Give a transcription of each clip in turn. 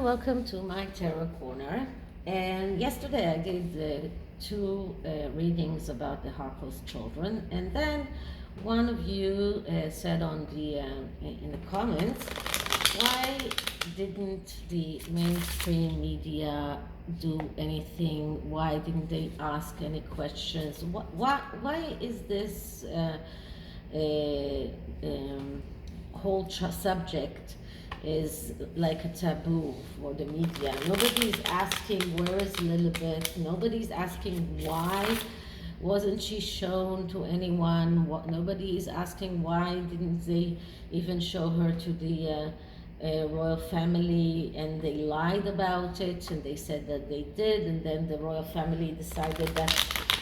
welcome to my tarot corner. And yesterday I did two readings about the harkles children, and then one of you said on the in the comments, why didn't the mainstream media do anything? Why didn't they ask any questions? Why is this whole subject is like a taboo for the media? Nobody's asking where is Lilibet. Nobody's asking why wasn't she shown to anyone. Nobody is asking why didn't they even show her to the royal family, and they lied about it, and they said that they did, and then the royal family decided that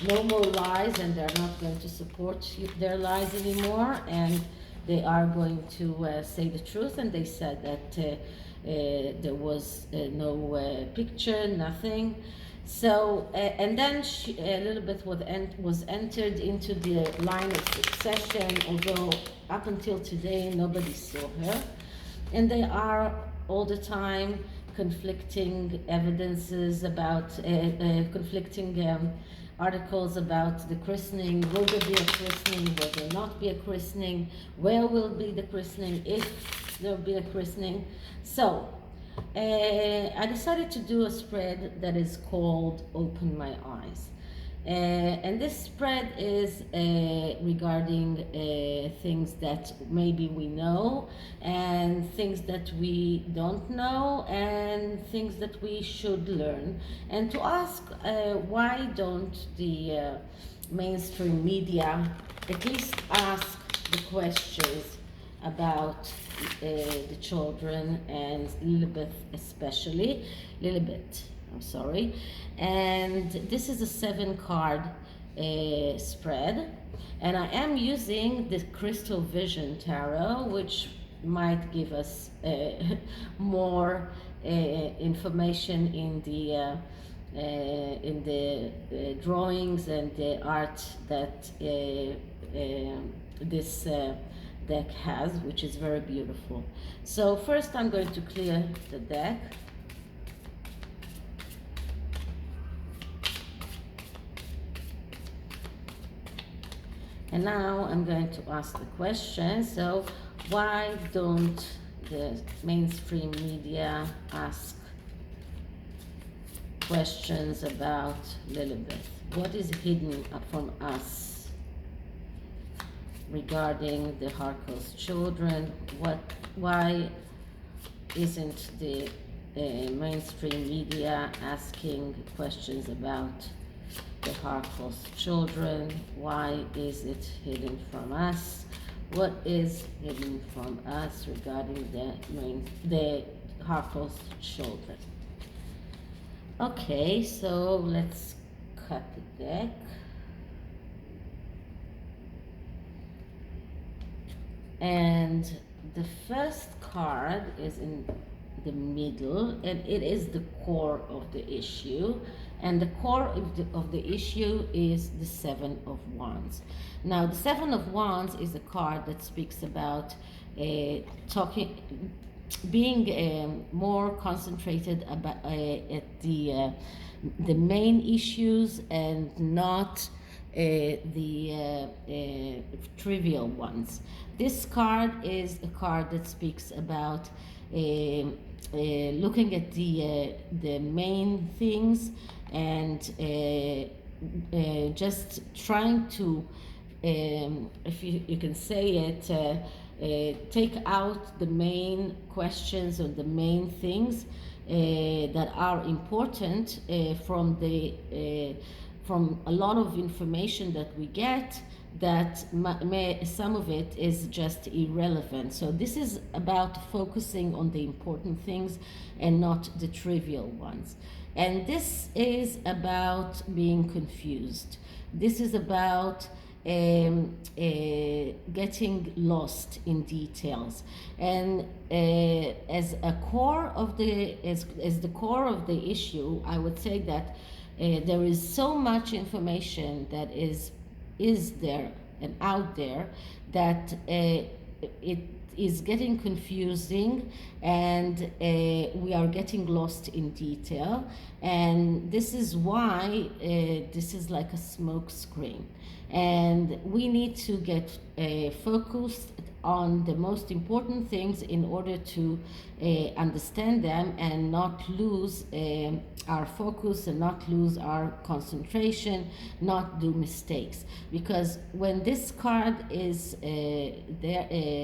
no more lies, and they're not going to support their lies anymore, and they are going to say the truth. And they said that there was no picture, nothing. So and then Lilibet was entered into the line of succession, although up until today nobody saw her. And there are all the time conflicting evidences about conflicting articles about the christening. Will there be a christening? Will there not be a christening? Where will be the christening, if there will be a christening? So I decided to do a spread that is called Open My Eyes. And this spread is regarding things that maybe we know, and things that we don't know, and things that we should learn, and to ask why don't the mainstream media at least ask the questions about the children, and Lilibet especially. Lilibet, I'm sorry. And this is a 7-card spread, and I am using the Crystal Vision Tarot, which might give us more information in the drawings and the art that this deck has, which is very beautiful. So first I'm going to clear the deck. And now I'm going to ask the question. So why don't the mainstream media ask questions about Lilibet? What is hidden from us regarding the harkles children? Why isn't the mainstream media asking questions about the harkles children? Why is it hidden from us? What is hidden from us regarding the harkles children? Okay, so let's cut the deck. And the first card is in the middle, and it is the core of the issue. And the core of the issue is the 7 of Wands. Now, the 7 of Wands is a card that speaks about being more concentrated about at the main issues, and not the trivial ones. This card is a card that speaks about looking at the main things, and just trying to, if you can say it, take out the main questions or the main things that are important from a lot of information that we get, that some of it is just irrelevant. So this is about focusing on the important things and not the trivial ones. And this is about being confused. This is about getting lost in details. And as the core of the issue, I would say that there is so much information that is there and out there that it is getting confusing, and we are getting lost in detail, and this is why this is like a smoke screen, and we need to get focused on the most important things in order to understand them and not lose our focus and not lose our concentration, not do mistakes. Because when this card is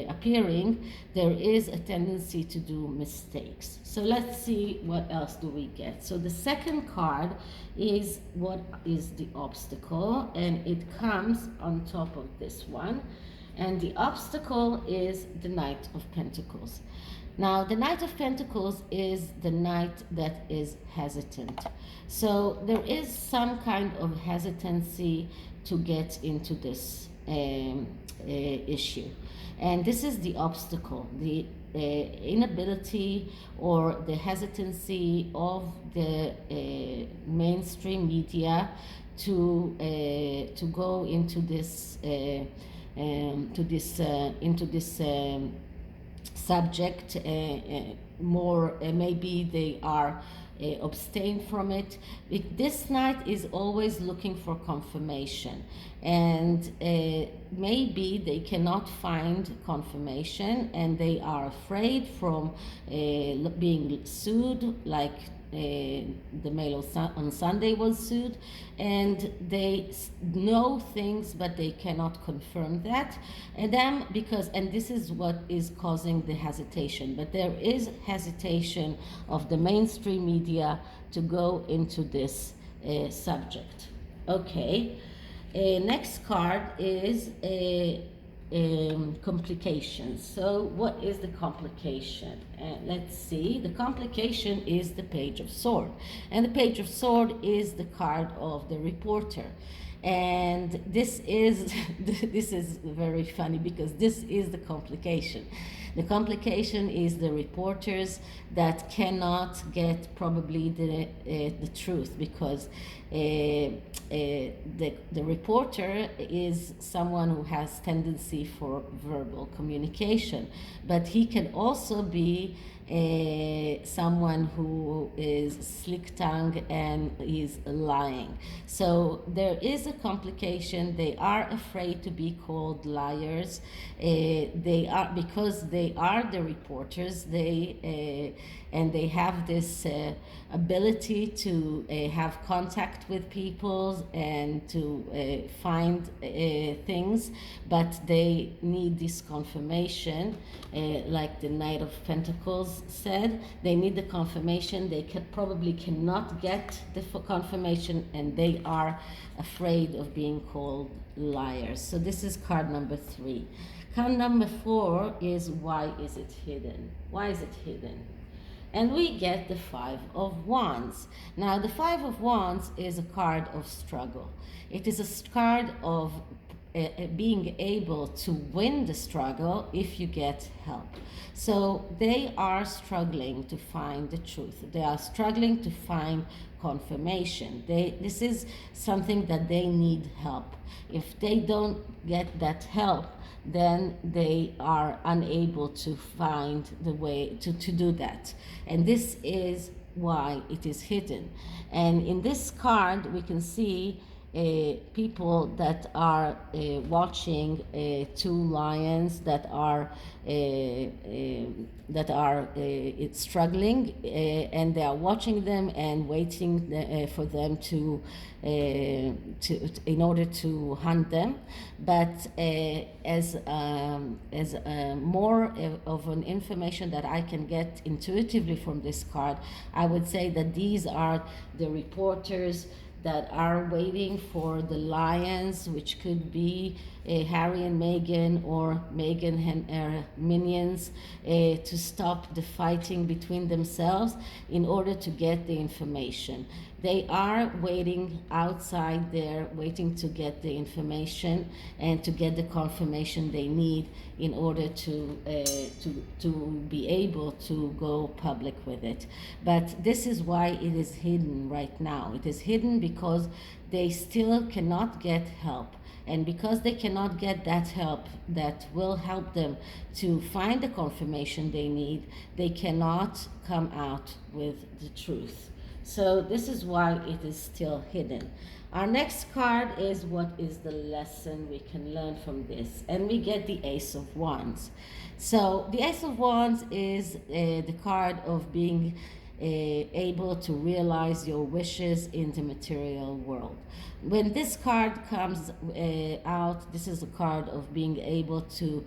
appearing, there is a tendency to do mistakes. So let's see what else do we get. So the second card is what is the obstacle, and it comes on top of this one. And the obstacle is the Knight of Pentacles. Now, the Knight of Pentacles is the knight that is hesitant. So there is some kind of hesitancy to get into this issue. And this is the obstacle, the inability or the hesitancy of the mainstream media to go into this subject more. Maybe they are abstain from it. This knight is always looking for confirmation, and maybe they cannot find confirmation, and they are afraid from being sued, like the male on Sunday was sued, and they know things but they cannot confirm that, and then and this is what is causing the hesitation. But there is hesitation of the mainstream media to go into this subject. Okay, next card is complications. So what is the complication? Let's see. The complication is the Page of Sword, and the Page of Sword is the card of the reporter. And this is this is very funny, because this is the complication. The complication is the reporters that cannot get probably the truth, because the reporter is someone who has tendency for verbal communication, but he can also be someone who is slick-tongued and is lying. So there is a complication. They are afraid to be called liars. They are, because they are the reporters. And they have this ability to have contact with people and to find things, but they need this confirmation, like the Knight of Pentacles said. They need the confirmation. They probably cannot get the confirmation, and they are afraid of being called liars. So this is card number 3. Card number 4 is, why is it hidden? Why is it hidden? And we get the 5 of Wands. Now, the 5 of Wands is a card of struggle. It is a card of being able to win the struggle if you get help. So they are struggling to find the truth. They are struggling to find confirmation. This is something that they need help. If they don't get that help, then they are unable to find the way to do that. And this is why it is hidden. And in this card, we can see people that are watching 2 lions that are struggling, and they are watching them and waiting for them to in order to hunt them. But as more of an information that I can get intuitively from this card, I would say that these are the reporters that are waiting for the lions, which could be Harry and Meghan, or Meghan and her minions, to stop the fighting between themselves in order to get the information. They are waiting outside there, waiting to get the information and to get the confirmation they need in order to be able to go public with it. But this is why it is hidden right now. It is hidden because they still cannot get help. And because they cannot get that help that will help them to find the confirmation they need, they cannot come out with the truth. So this is why it is still hidden. Our next card is what is the lesson we can learn from this? And we get the Ace of Wands. So the Ace of Wands is the card of being able to realize your wishes in the material world. When this card comes out, this is a card of being able to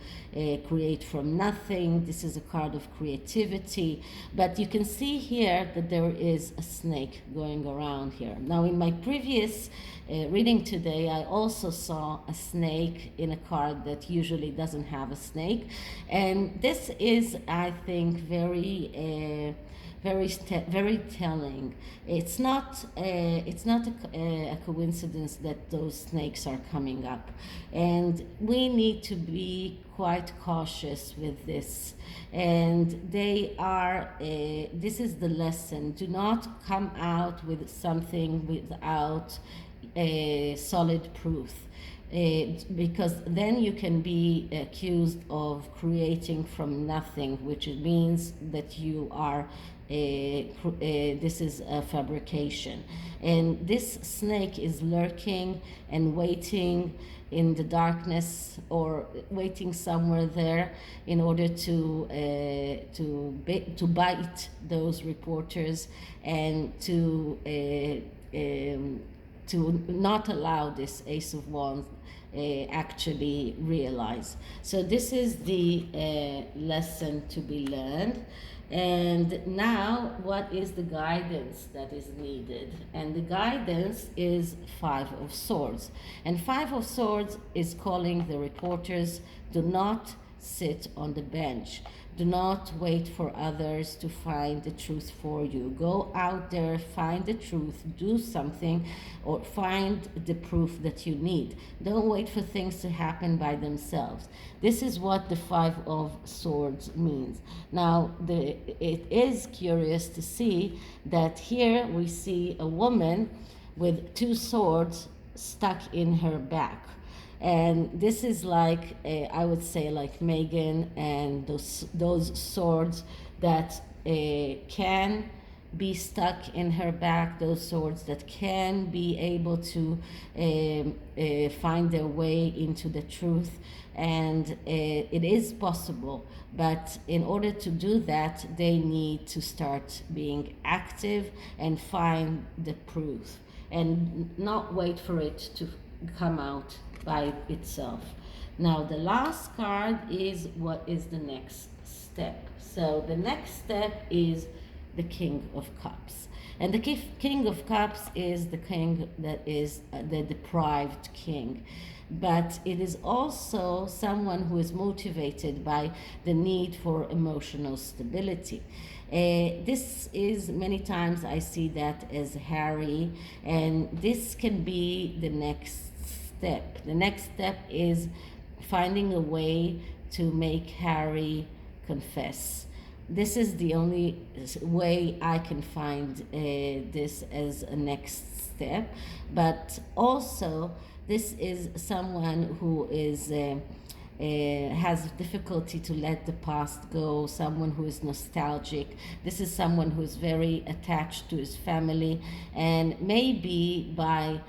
create from nothing. This is a card of creativity. But you can see here that there is a snake going around here. Now, in my previous reading today, I also saw a snake in a card that usually doesn't have a snake. And this is, I think, very telling. It's not a coincidence that those snakes are coming up, and we need to be quite cautious with this. And they are. This is the lesson. Do not come out with something without a solid proof. Because then you can be accused of creating from nothing, which means that you are this is a fabrication. And this snake is lurking and waiting in the darkness, or waiting somewhere there in order to bite those reporters, and to not allow this Ace of Wands actually realize. So this is the lesson to be learned. And now, what is the guidance that is needed? And the guidance is Five of Swords. And Five of Swords is calling the reporters, do not sit on the bench. Do not wait for others to find the truth for you. Go out there, find the truth, do something, or find the proof that you need. Don't wait for things to happen by themselves. This is what the Five of Swords means. Now, it is curious to see that here we see a woman with two swords stuck in her back. And this is like, I would say, like Megan, and those swords that can be stuck in her back, those swords that can be able to find their way into the truth. And it is possible, but in order to do that, they need to start being active and find the proof, and not wait for it to come out by itself. Now, the last card is what is the next step. So the next step is the King of Cups. And the King of Cups is the king that is the deprived king. But it is also someone who is motivated by the need for emotional stability. This is, many times I see that as Harry, and this can be the next step. The next step is finding a way to make Harry confess. This is the only way I can find this as a next step. But also, this is someone who is has difficulty to let the past go, someone who is nostalgic. This is someone who is very attached to his family, and maybe by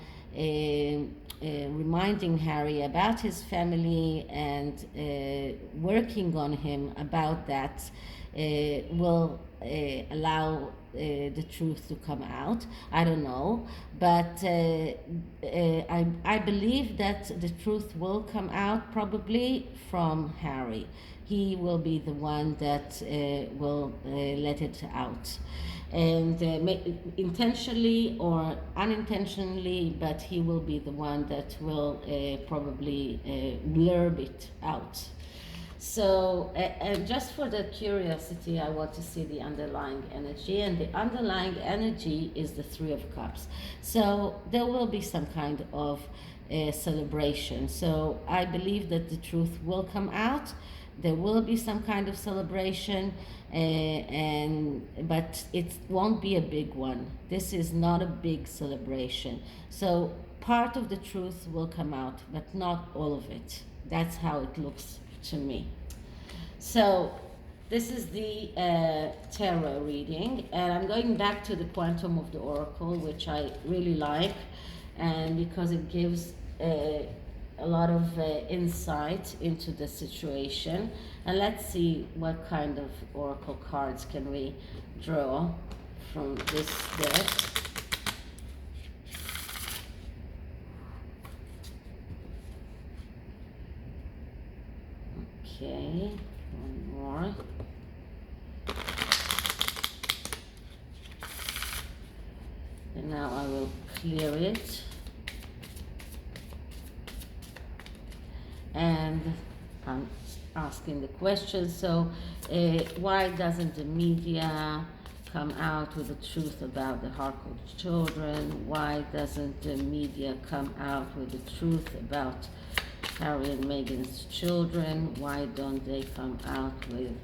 reminding Harry about his family and working on him about that will allow the truth to come out. I don't know, but I believe that the truth will come out probably from Harry. He will be the one that will let it out. And intentionally or unintentionally, but he will be the one that will probably blurb it out. So, and just for the curiosity, I want to see the underlying energy, and the underlying energy is the Three of Cups. So there will be some kind of celebration. So I believe that the truth will come out. There will be some kind of celebration, but it won't be a big one. This is not a big celebration. So part of the truth will come out, but not all of it. That's how it looks to me. So this is the tarot reading, and I'm going back to the Quantum of the Oracle, which I really like, and because it gives a lot of insight into the situation. And let's see what kind of oracle cards can we draw from this deck. Okay, one more. And now I will clear it. And I'm asking the question, so why doesn't the media come out with the truth about the harkles children? Why doesn't the media come out with the truth about Harry and Meghan's children? Why don't they come out with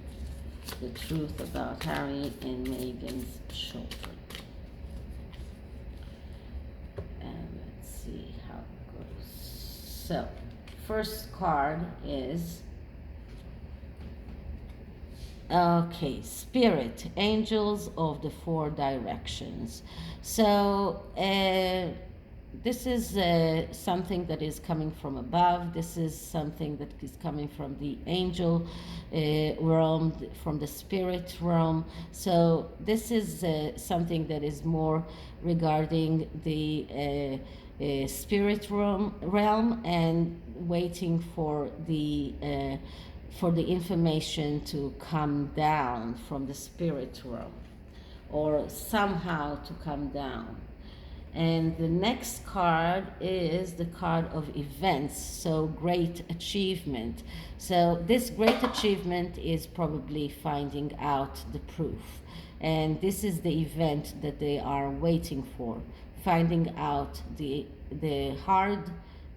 the truth about Harry and Meghan's children? And let's see how it goes. So, first card is, okay, Spirit, Angels of the Four Directions. So this is something that is coming from above. This is something that is coming from the angel realm, from the spirit realm. So this is something that is more regarding the spirit realm and waiting for the information to come down from the spirit realm, or somehow to come down. And the next card is the card of events, so great achievement. So this great achievement is probably finding out the proof, and this is the event that they are waiting for, finding out the hard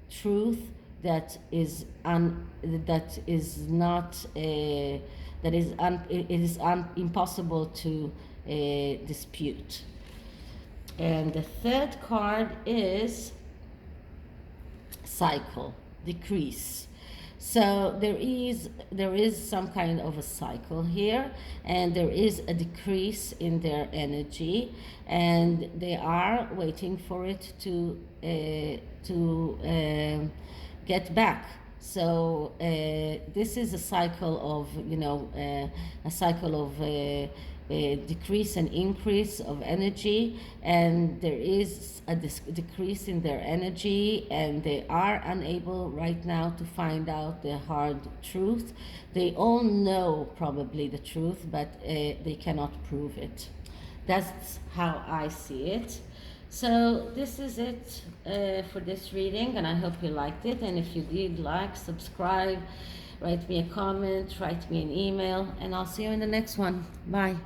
truth that is impossible to dispute. And the third card is cycle, decrease. So there is some kind of a cycle here, and there is a decrease in their energy, and they are waiting for it to get back. So this is a cycle of, a cycle of decrease and increase of energy, and there is a decrease in their energy, and they are unable right now to find out the hard truth. They all know probably the truth, but they cannot prove it. That's how I see it. So this is it for this reading, and I hope you liked it. And if you did, like, subscribe, write me a comment, write me an email, and I'll see you in the next one. Bye.